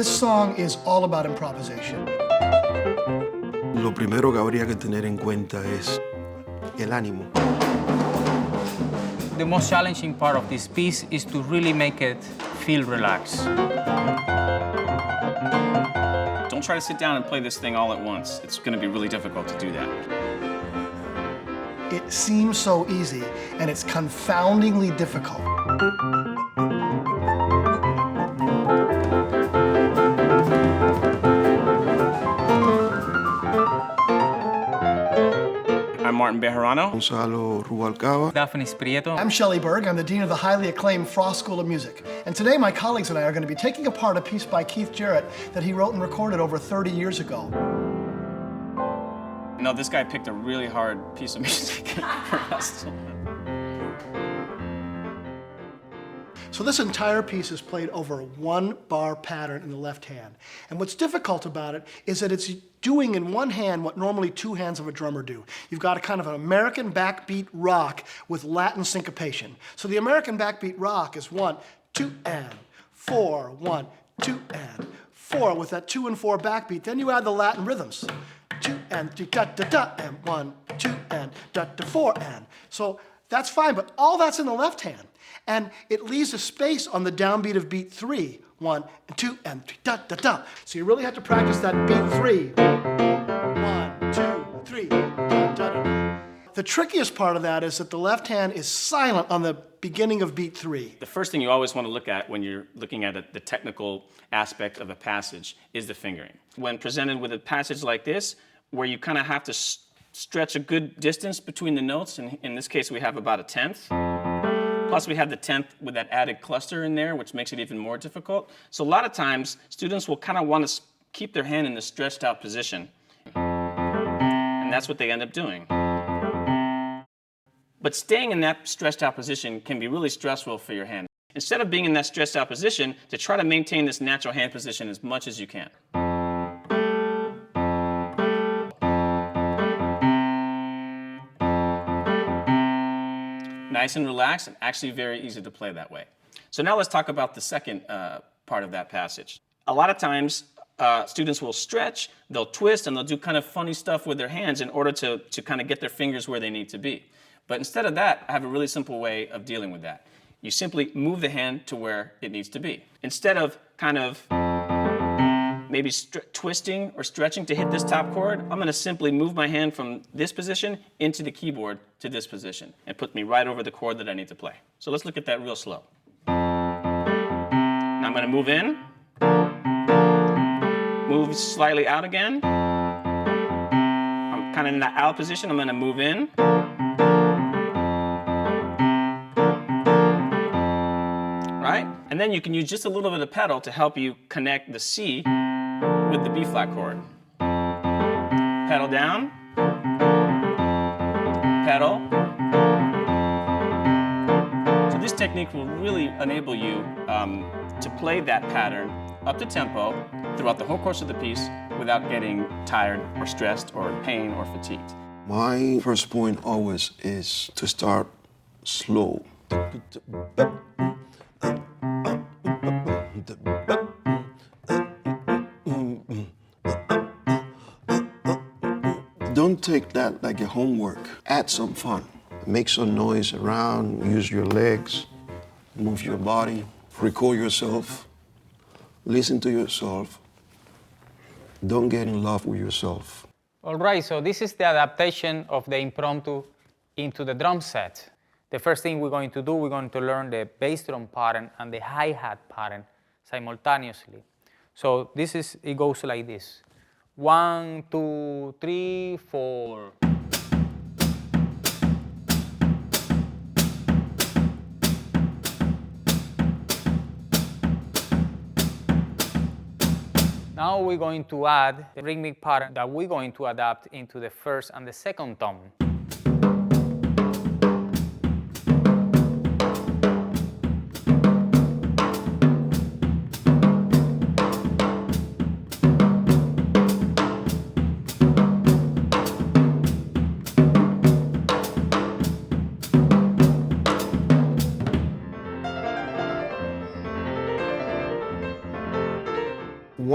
This song is all about improvisation. Lo primero que habría que tener en cuenta es el ánimo. The most challenging part of this piece is to really make it feel relaxed. Don't try to sit down and play this thing all at once. It's going to be really difficult to do that. It seems so easy, and it's confoundingly difficult. I'm Martin Bejarano. Gonzalo Rubalcaba. Daphne Prieto. I'm Shelley Berg. I'm the Dean of the highly acclaimed Frost School of Music. And today my colleagues and I are going to be taking apart a piece by Keith Jarrett that he wrote and recorded over 30 years ago. No, this guy picked a really hard piece of music for us. So this entire piece is played over a one-bar pattern in the left hand. And what's difficult about it is that it's doing in one hand what normally two hands of a drummer do. You've got a kind of an American backbeat rock with Latin syncopation. So the American backbeat rock is 1, 2, and 4, 1, 2, and 4 with that 2 and 4 backbeat. Then you add the Latin rhythms. 2 and 3, da da da, and 1, 2 and da da 4 and. So that's fine, but all that's in the left hand. And it leaves a space on the downbeat of beat 3. 1 and 2 and 3, da da da. So you really have to practice that beat 3. 1, 2, 3, da da da. The trickiest part of that is that the left hand is silent on the beginning of beat 3. The first thing you always want to look at when you're looking at the technical aspect of a passage is the fingering. When presented with a passage like this, where you kind of have to stretch a good distance between the notes, and in this case we have about a tenth. Plus we have the tenth with that added cluster in there, which makes it even more difficult. So a lot of times, students will kind of want to keep their hand in the stretched out position. And that's what they end up doing. But staying in that stretched out position can be really stressful for your hand. Instead of being in that stretched out position, to try to maintain this natural hand position as much as you can. Nice and relaxed, and actually very easy to play that way. So now let's talk about the second part of that passage. A lot of times, students will stretch, they'll twist, and they'll do kind of funny stuff with their hands in order to kind of get their fingers where they need to be. But instead of that, I have a really simple way of dealing with that. You simply move the hand to where it needs to be. Instead of kind of maybe twisting or stretching to hit this top chord, I'm going to simply move my hand from this position into the keyboard to this position and put me right over the chord that I need to play. So let's look at that real slow. Now I'm going to move in, move slightly out again. I'm kind of in that out position. I'm going to move in. Right? And then you can use just a little bit of pedal to help you connect the C with the B flat chord. Pedal down, pedal. So this technique will really enable you to play that pattern up to tempo throughout the whole course of the piece without getting tired or stressed or in pain or fatigued. My first point always is to start slow. Don't take that like a homework. Add some fun. Make some noise around, use your legs, move your body, record yourself, listen to yourself. Don't get in love with yourself. All right, so this is the adaptation of the impromptu into the drum set. The first thing we're going to do, we're going to learn the bass drum pattern and the hi-hat pattern simultaneously. So it goes like this. 1, 2, 3, 4. Now we're going to add the rhythmic pattern that we're going to adapt into the first and the second tone.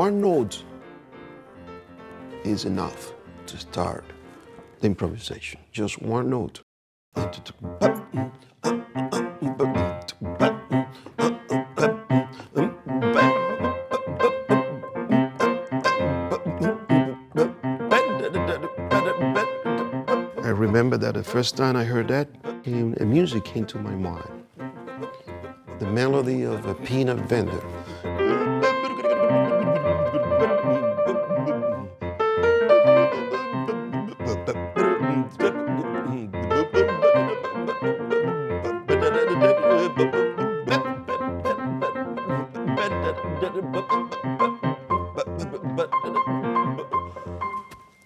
one note is enough to start the improvisation. Just one note. I remember that the first time I heard that, a music came to my mind. The melody of a peanut vendor.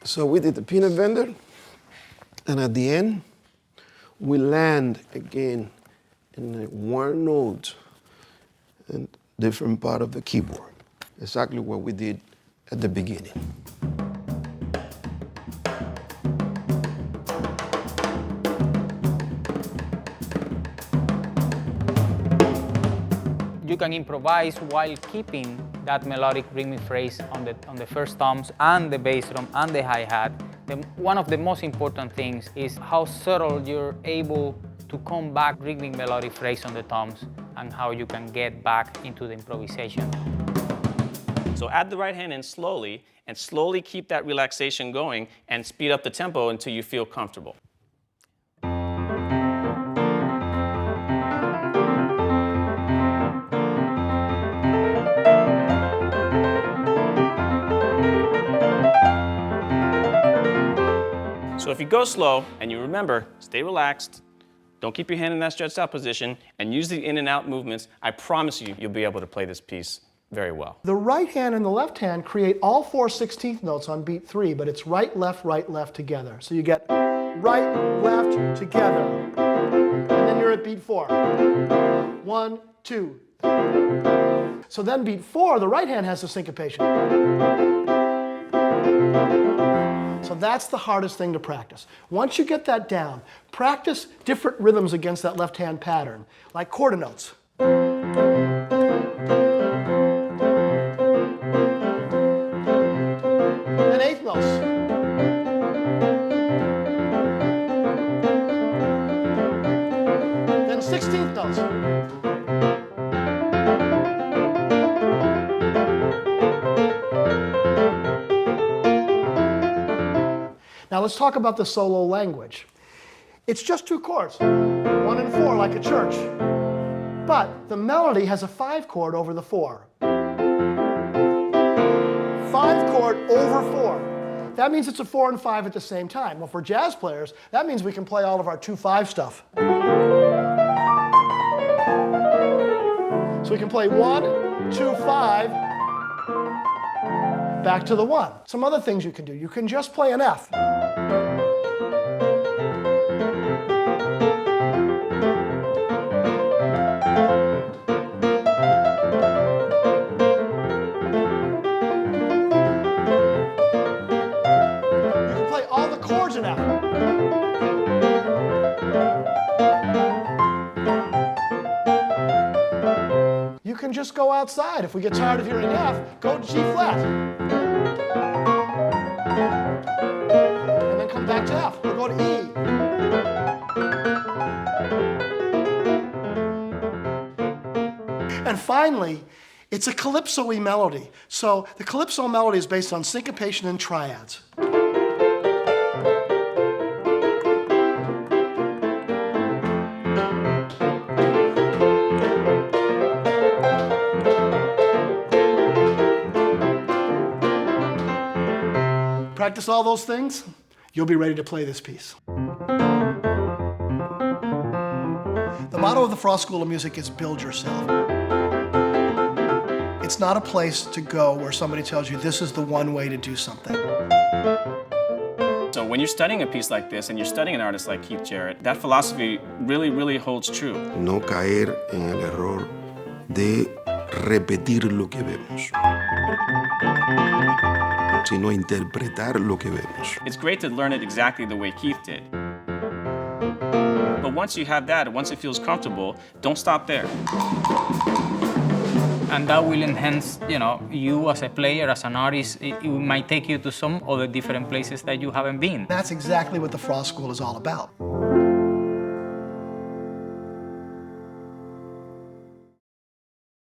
So we did the peanut vendor, and at the end, we land again in one note and different part of the keyboard. Exactly what we did at the beginning. You can improvise while keeping that melodic rhythmic phrase on the first toms and the bass drum and the hi-hat. One of the most important things is how subtle you're able to come back rhythmic melodic phrase on the toms and how you can get back into the improvisation. So add the right hand in slowly and slowly keep that relaxation going and speed up the tempo until you feel comfortable. So if you go slow and you remember, stay relaxed, don't keep your hand in that stretched out position, and use the in and out movements, I promise you, you'll be able to play this piece very well. The right hand and the left hand create all 4 16th notes on beat 3, but it's right, left together. So you get right, left, together. And then you're at beat 4. 1, 2. So then beat 4, the right hand has the syncopation. So that's the hardest thing to practice. Once you get that down, practice different rhythms against that left hand pattern, like quarter notes. And eighth notes. Then 16th notes. Now let's talk about the solo language. It's just 2 chords, 1 and 4 like a church. But the melody has a 5 chord over the 4. 5 chord over 4. That means it's a 4 and 5 at the same time. Well, for jazz players, that means we can play all of our 2-5 stuff. So we can play 1, 2, 5, back to the 1. Some other things you can do. You can just play an F. You can play all the chords in F. You can just go outside. If we get tired of hearing F, go to G flat. And then come back to F. We'll go to E. And finally, it's a calypso-y melody. So the calypso melody is based on syncopation and triads. Practice all those things, you'll be ready to play this piece. The motto of the Frost School of Music is build yourself. It's not a place to go where somebody tells you this is the one way to do something. So when you're studying a piece like this and you're studying an artist like Keith Jarrett, that philosophy really, really holds true. No caer en el error de repetir lo que vemos, sino interpretar lo que vemos. It's great to learn it exactly the way Keith did. But once you have that, once it feels comfortable, don't stop there. and that will enhance, you as a player, as an artist. It might take you to some other different places that you haven't been. That's exactly what the Frost School is all about.